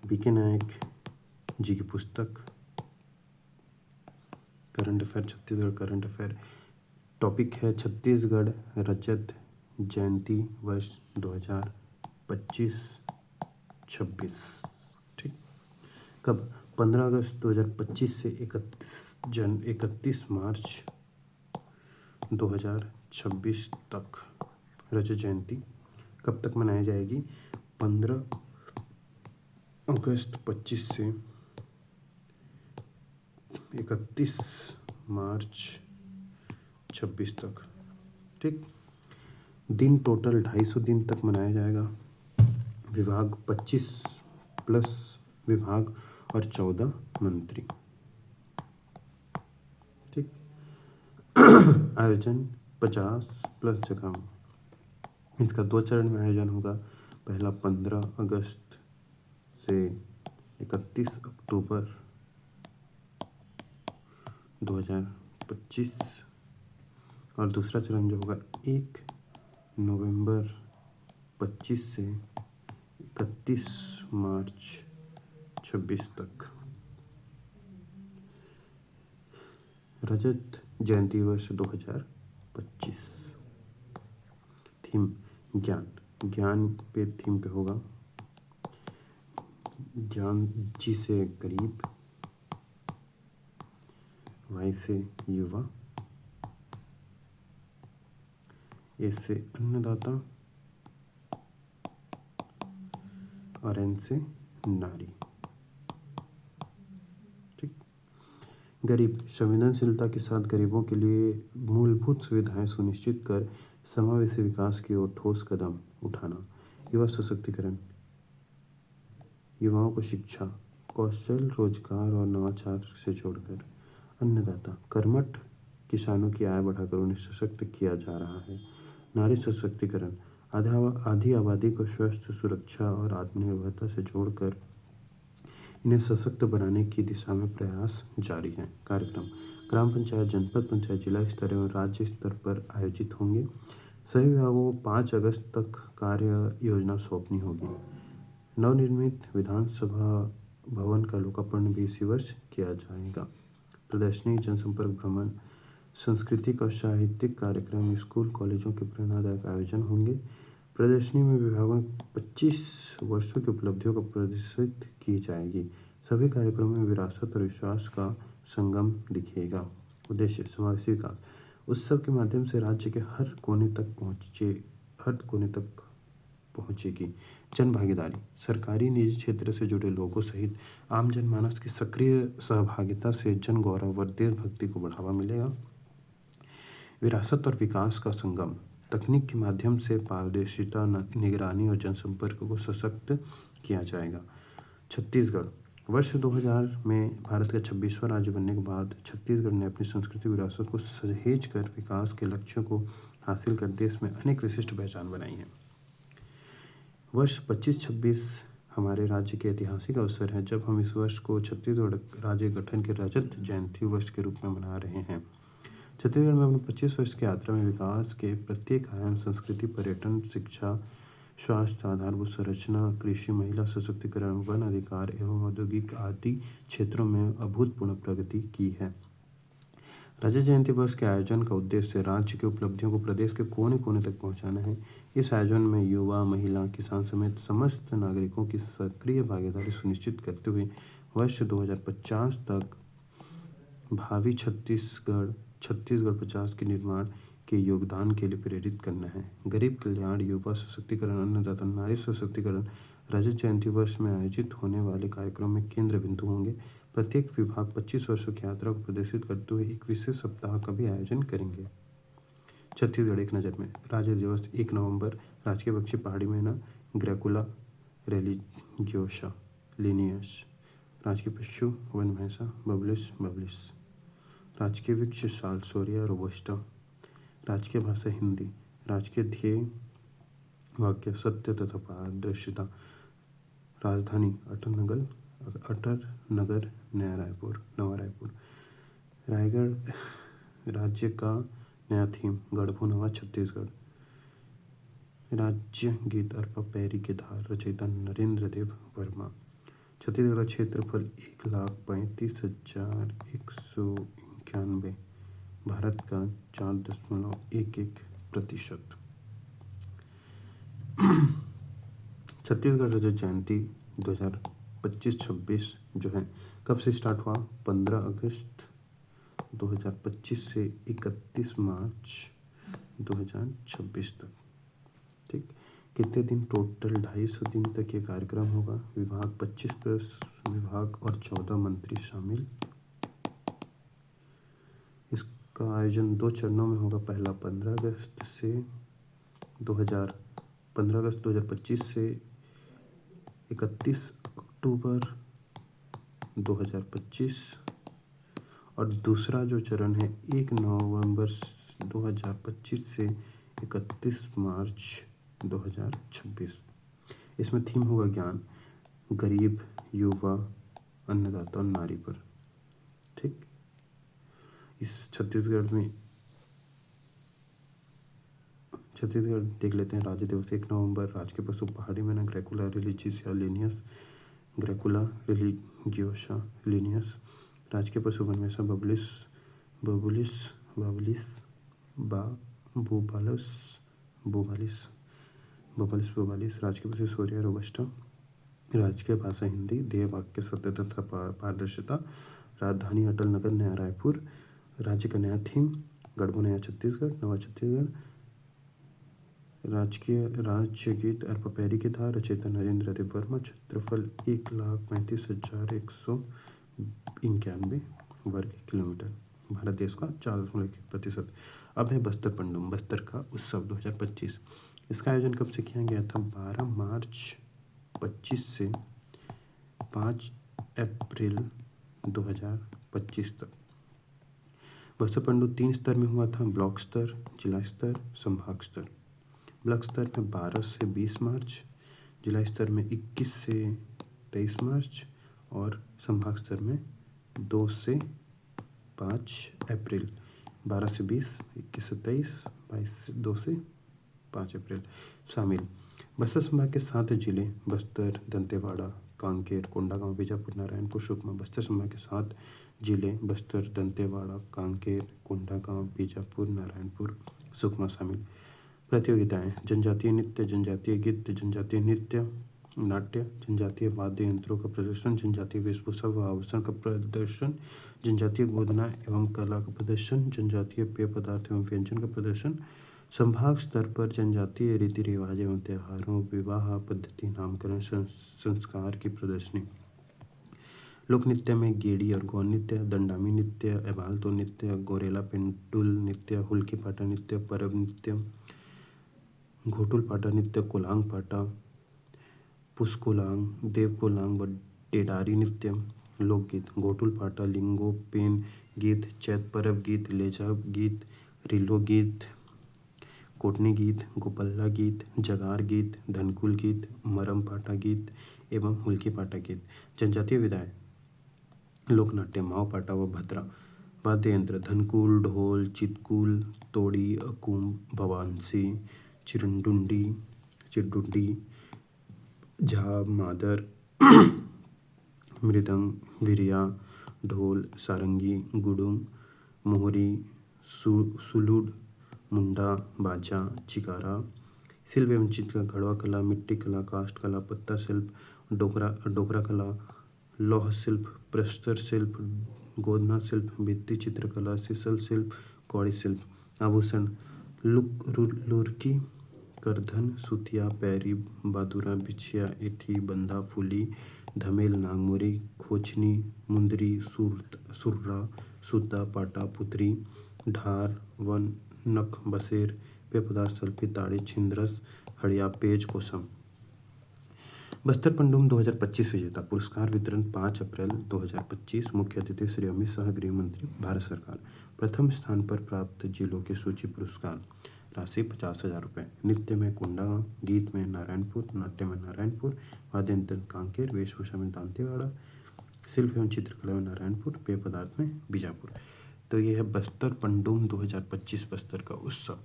BK नायक जी की पुस्तक current affair, Chhattisgarh current affair. Topic है छत्तीसगढ़ रजत जयंती वर्ष 2025-26। ठीक। कब? 15 अगस्त 2025 से 31 मार्च 2026 तक रजत जयंती कब तक मनाई जाएगी? 15 अगस्त 25 से 31 मार्च 26 तक। ठीक। दिन टोटल 250 दिन तक मनाया जाएगा। विभाग 25 प्लस विभाग और 14 मंत्री। ठीक। आयोजन 50 प्लस जगह। इसका 2 चरण में आयोजन होगा। पहला 15 अगस्त से 31 अक्टूबर 2025 और दूसरा चरण जो होगा 1 नवंबर 25 से 31 मार्च 26 तक। रजत जयंती वर्ष 2025। थीम ज्ञान। ज्ञान पे थीम पे होगा। ज्ञान जी से गरीब, वाई से युवा, ए से अन्नदाता और एन से नारी। ठीक। गरीब, संवेदनशीलता के साथ गरीबों के लिए मूलभूत सुविधाएं सुनिश्चित कर समावेशी विकास की ओर ठोस कदम उठाना। युवा सशक्तिकरण, युवाओं को शिक्षा, कौशल, रोजगार और नवाचार से जोड़कर। अन्नदाता, कर्मठ किसानों की आय बढ़ाकर उन्हें सशक्त किया जा रहा है। नारी सशक्तिकरण, आधी आबादी को स्वस्थ, सुरक्षा और आत्मनिर्भरता से जोड़कर इन्हें सशक्त बनाने की दिशा में प्रयास जारी हैं। कार्यक्रम ग्राम पंचायत, जनपद पंचायत, जिला स्तर एवं राज्य स्तर पर आयोजित होंगे। सभी विभागों को 5 अगस्त तक कार्य योजना सौंपनी होगी। नवनिर्मित विधानसभा भवन का लोकार्पण भी इसी वर्ष किया जाएगा। प्रदर्शनी, जनसंपर्क भ्रमण, सांस्कृतिक और साहित्यिक कार्यक्रम, स्कूल कॉलेजों के प्रेरणादायक आयोजन होंगे। प्रदर्शनी में विभागों 25 वर्षों की उपलब्धियों को प्रदर्शित की जाएगी। सभी कार्यक्रमों में विरासत और विश्वास का संगम दिखेगा। उद्देश्य समावेशी विकास। उत्सव के माध्यम से राज्य के हर कोने तक पहुंचेगी। जन भागीदारी, सरकारी निजी क्षेत्र से जुड़े लोगों सहित आम जनमानस की सक्रिय सहभागिता से जन गौरव और देशभक्ति को बढ़ावा मिलेगा। विरासत और विकास का संगम, तकनीक के माध्यम से पारदर्शिता, निगरानी और जनसंपर्क को सशक्त किया जाएगा। छत्तीसगढ़ वर्ष 2000 में भारत का 26वां राज्य बनने के बाद छत्तीसगढ़ ने अपनी संस्कृति विरासत को सहेज कर विकास के लक्ष्यों को हासिल कर देश में अनेक विशिष्ट पहचान बनाई है। वर्ष 25-26 हमारे राज्य के ऐतिहासिक अवसर है जब हम इस वर्ष को छत्तीसगढ़ राज्य गठन के रजत जयंती वर्ष के रूप में मना रहे हैं। छत्तीसगढ़ में अपने 25 वर्ष की यात्रा में विकास के प्रत्येक आयाम, संस्कृति, पर्यटन, शिक्षा, स्वास्थ्य, आधारभूत संरचना, कृषि, महिला सशक्तिकरण, वन अधिकार एवं औद्योगिक आदि क्षेत्रों में अभूतपूर्व प्रगति की है। रजत जयंती वर्ष के आयोजन का उद्देश्य राज्य की उपलब्धियों को प्रदेश के कोने कोने तक पहुंचाना है। इस आयोजन में युवा, महिला, किसान समेत समस्त नागरिकों की सक्रिय भागीदारी सुनिश्चित करते हुए वर्ष 2050 तक भावी छत्तीसगढ़ 50 के निर्माण के योगदान के लिए प्रेरित करना है। गरीब कल्याण, युवा सशक्तिकरण, अन्नदाता, नारी सशक्तिकरण रजत जयंती वर्ष में आयोजित होने वाले कार्यक्रम में केंद्र बिंदु होंगे। प्रत्येक विभाग 25 वर्षों की यात्रा को प्रदर्शित करते हुए एक विशेष सप्ताह का भी आयोजन करेंगे। छत्तीसगढ़ एक नज़र में। राज्य दिवस 1 नवंबर, राजकीय पक्षी पहाड़ी मैना ग्रैकुला रिलीजियोसा लिनियस, राजकीय पशु वन भैंसा बबलिस बबलिस, राजकीय वृक्ष सालसोरिया रोबस्टा, राजकीय भाषा हिंदी, राजकीय ध्येय वाक्य सत्य तथा पारदर्शिता, राजधानी अटर नगर नया रायपुर, रायगढ़ राज्य का नया थीम गढ़बो नवा छत्तीसगढ़, राज्य गीत अरपा पैरी के धार, रचयिता नरेंद्र देव वर्मा, छत्तीसगढ़ का क्षेत्रफल 1,35,191, भारत का 4.11%। छत्तीसगढ़ राज्य जयंती 2025-26 जो है कब से स्टार्ट हुआ? 15 अगस्त 2025 से 31 मार्च 2026 तक। ठीक, कितने दिन? टोटल 250 दिन तक ये कार्यक्रम होगा। विभाग 25 प्लस विभाग और 14 मंत्री शामिल। इसका आयोजन 2 चरणों में होगा। पहला 15 अगस्त 2025 से 31 अक्टूबर 2025 और दूसरा जो चरण है 1 नवंबर 2025 से 31 मार्च 2026। इसमें थीम होगा ज्ञान, गरीब, युवा, अन्नदाता और नारी पर। ठीक, इस छत्तीसगढ़ देख लेते हैं। राज्य दिवस 1 नवंबर, राजकीय पशु पहाड़ी मैना, ग्रैकुला रिलीजियोसा लीनियस, ग्रैकुला रिलीजियोसा लीनियस। राजकीय पशु वनमेसा बबुलिस बोबालिस। राजकीय पशु सोरिया रोबस्टा। राजकीय भाषा हिंदी। ध्येय वाक्य सत्य तथा पारदर्शिता। राजधानी अटल नगर नया रायपुर। राज्य का नया थीम गढ़बो नया छत्तीसगढ़, नवा छत्तीसगढ़। राजकीय राज्य गीत अरपपैरी की धार, रचयिता नरेंद्र देव वर्मा। क्षेत्रफल 1,35,191 वर्ग किलोमीटर। भारत देश का 4.1%। अब है बस्तर पंडुम, बस्तर का उत्सव 2025। इसका आयोजन कब से किया गया था? 12 मार्च 25 से 5 अप्रैल 2025 तक। बस्तर पंडुम 3 स्तर में हुआ था। ब्लॉक स्तर, जिला स्तर, संभाग स्तर। ब्लॉक स्तर में 12 से 20 मार्च, जिला स्तर में 21 से 23 मार्च और संभाग स्तर में 2 से 5 अप्रैल। 12 से 20, 21 से 23, 22 से 2 से 5 अप्रैल शामिल। बस्तर संभाग के 7 जिले बस्तर, दंतेवाड़ा, कांकेर, कोंडागांव, बीजापुर, नारायणपुर, सुकमा। बस्तर संभाग के 7 जिले बस्तर, दंतेवाड़ा, कांकेर, कोंडागांव, बीजापुर, नारायणपुर, सुकमा शामिल। प्रतियोगिताएं: जनजातीय नृत्य, जनजातीय गीत, जनजातीय नृत्य नाट्य, जनजातीय वाद्य यंत्रों का प्रदर्शन, जनजातीय वेशभूषा व आभूषण का प्रदर्शन, जनजातीय गोदना एवं कला का प्रदर्शन, जनजातीय पेय पदार्थ एवं व्यंजन का प्रदर्शन। संभाग स्तर पर जनजातीय रीति रिवाज एवं त्योहारों, विवाह पद्धति, नामकरण संस्कार की प्रदर्शनी। लोक नृत्य में गेड़ी और गौर नृत्य, दंडामी नृत्य, एबालतो नृत्य, गोरेला पेंडुल नृत्य, हुल्की पाटा नृत्य, परब नृत्य, घोटुल पाटा नृत्य, कोलांग पाटा, पुष्कोलांग, देवकोलांग व डेडारी नृत्य। लोकगीत: घोटुल पाटा, लिंगो पेन गीत, चैत परब गीत, लेजा गीत, रिलो गीत, कोटनी गीत, गोपल्ला गीत, जगार गीत, धनकुल गीत, मरम पाटा गीत एवं हुल्की पाटा गीत। जनजातीय विधाएं: लोकनाट्य, माओ पाटा व भद्रा। वाद्य यंत्र: धनकुल, ढोल, चितकुल, तोड़ी, अकुम, भवांसी, चिरडुंडी, झाब, मादर, मृदंग, विरिया, ढोल, सारंगी, गुडुम, मोहरी, सुलुड, मुंडा, बाजा, चिकारा। शिल्प एवं चित्रकला: घड़वा कला, मिट्टी कला, काष्ठ कला, पत्ता शिल्प, डोकरा कला, लौह शिल्प, प्रस्तर शिल्प, गोदना शिल्प, भित्ति चित्रकला, सिसल शिल्प, कौड़ी शिल्प। आभूषण: लुरकी, करधन, सुतिया, पैरी, बादुरा, बिछिया, एठी, बंधा, फूली, धमेल, नागमोरी, खोचनी, मुंदरी, सुर्रा, सुद्दा, पाटा, पुतरी, ढार, वन, नख, बसेर, पेय पदार्थ, सल्फी, ताड़ी, छिंदरस, हड़िया, पेज, कोसम। बस्तर पंडुम 2025 विजेता। पुरस्कार वितरण 5 अप्रैल 2025। मुख्य अतिथि श्री अमित शाह, गृह मंत्री, भारत सरकार। प्रथम स्थान पर प्राप्त जिलों की सूची। पुरस्कार राशि 50,000 रुपये। नृत्य में कोंडागांव, गीत में नारायणपुर, नाट्य में नारायणपुर, वाद्य यंत्र कांकेर, वेशभूषा में दंतेवाड़ा, शिल्प एवं चित्रकला में नारायणपुर, पेय पदार्थ में बीजापुर। तो ये है बस्तर पंडुम 2025 बस्तर का उत्सव।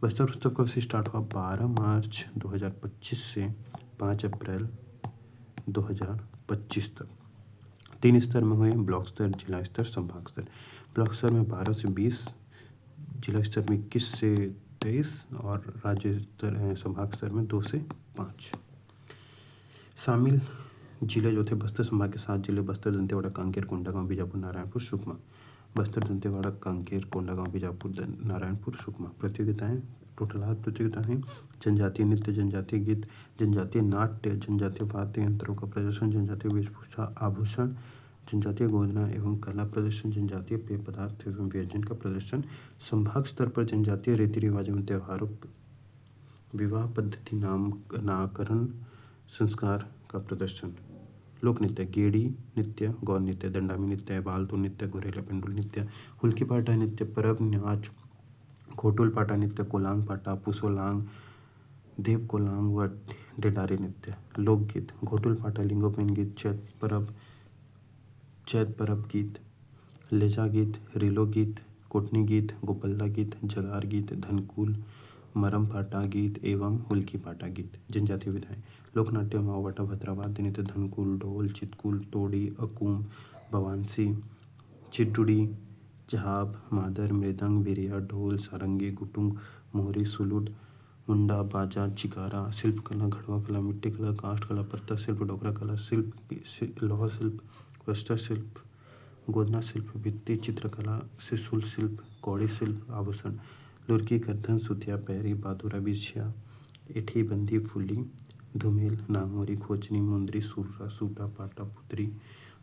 बस्तर उत्सव कब से स्टार्ट हुआ? 12 मार्च 2025 से 5 अप्रैल 2025 तक। 3 स्तर में हुए, ब्लॉक स्तर, जिला स्तर, संभाग स्तर। ब्लॉक स्तर में 12 से 20, जिला स्तर में 21 से 23 और राज्य स्तर संभाग स्तर में 2 से 5। शामिल जिले जो थे, बस्तर संभाग के 7 जिले: बस्तर, दंतेवाड़ा, कांकेर, कोंडागांव, बीजापुर, नारायणपुर, सुकमा। बस्तर, दंतेवाड़ा, कांकेर, कोंडागांव, बीजापुर, नारायणपुर, सुकमा। प्रतियोगिताएं, टोटल 8 प्रतियोगिताएं: जनजातीय नृत्य, जनजातीय गीत, जनजातीय नाट्य, जनजातीय वाद्य यंत्रों का प्रदर्शन, जनजातीय वेशभूषा आभूषण, जनजातीय गोदना एवं कला प्रदर्शन, जनजातीय पेय पदार्थ एवं व्यंजन का प्रदर्शन। संभाग स्तर पर जनजातीय रीति रिवाज एवं त्योहारों, विवाह पद्धति, नामकरण संस्कार का प्रदर्शन। लोक नृत्य, गेड़ी नृत्य, गौर नृत्य, दंडामी नृत्य, बालतू नृत्य, घुरेला पेंडुल नृत्य, हुल्की पाटा नृत्य, परब नाच, घोटुल पाटा नृत्य, कोलांग पाटा, पुसोलांग, देव कोलांग व डेडारी नृत्य। लोकगीत, घोटुल पाटा, लिंगोपैन गीत, चैत परब गीत, लेजा गीत, रिलो गीत, कोटनी गीत, गोपल्ला गीत, जगार गीत, धनकुल, मरम पाटा गीत एवं हुल्की पाटा गीत। जनजातीय विधाएं, लोकनाट्य, माओवाटा, भद्रावाद्य नृत्य, धनकुल, ढोल, चितकुल, तोड़ी, अकूम, बवांसी, चिड्डुड़ी, झाप, मादर, मृदंग, बिरिया, ढोल, सारंगी, गुटुंग, मोहरी, सुलुड, मुंडा, बाजा, चिकारा। शिल्पकला, घड़वा कला, मिट्टी कला, काष्ठ कला, पत्थर शिल्प, डोकरा कला, लौह शिल्प, वस्त्र शिल्प, गोदना शिल्प, भित्ति चित्रकला, त्रिशूल शिल्प, कौड़ी शिल्प, आभूषण, लुरकी, गर्दन, सुतिया, पैरी, बादुरा, बिछिया, एठी, बंदी, फुली, धुमेल, नांगोरी, खोचनी, मुंदरी, सुर्रा, सूटा, पाटा, पुतरी,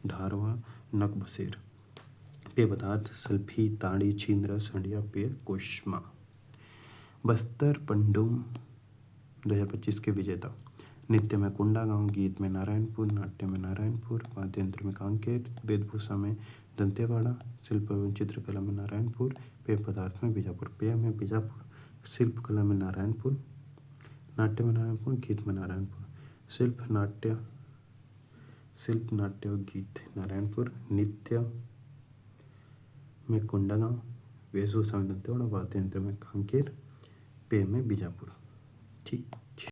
ढारवा, नक, बसेर। पेय पदार्थ, सल्फी, ताड़ी, छिंद्र, संडिया पेय, कोशमा। बस्तर पंडुम 2025 के विजेता। नृत्य में कोंडागांव, गीत में नारायणपुर, नाट्य में नारायणपुर, वाद्य यंत्र में कांकेर, वेशभूषा में दंतेवाड़ा, शिल्प एवं चित्रकला में नारायणपुर, पेय पदार्थ में बीजापुर। पेय में बीजापुर, शिल्पकला में नारायणपुर, नाट्य में नारायणपुर, गीत में नारायणपुर। शिल्प नाट्य और गीत नारायणपुर, नृत्य में कोंडागांव, वेशभूषा में दंतेवाड़ा, वाद्य यंत्र में कांकेर, पेय में बीजापुर। ठीक।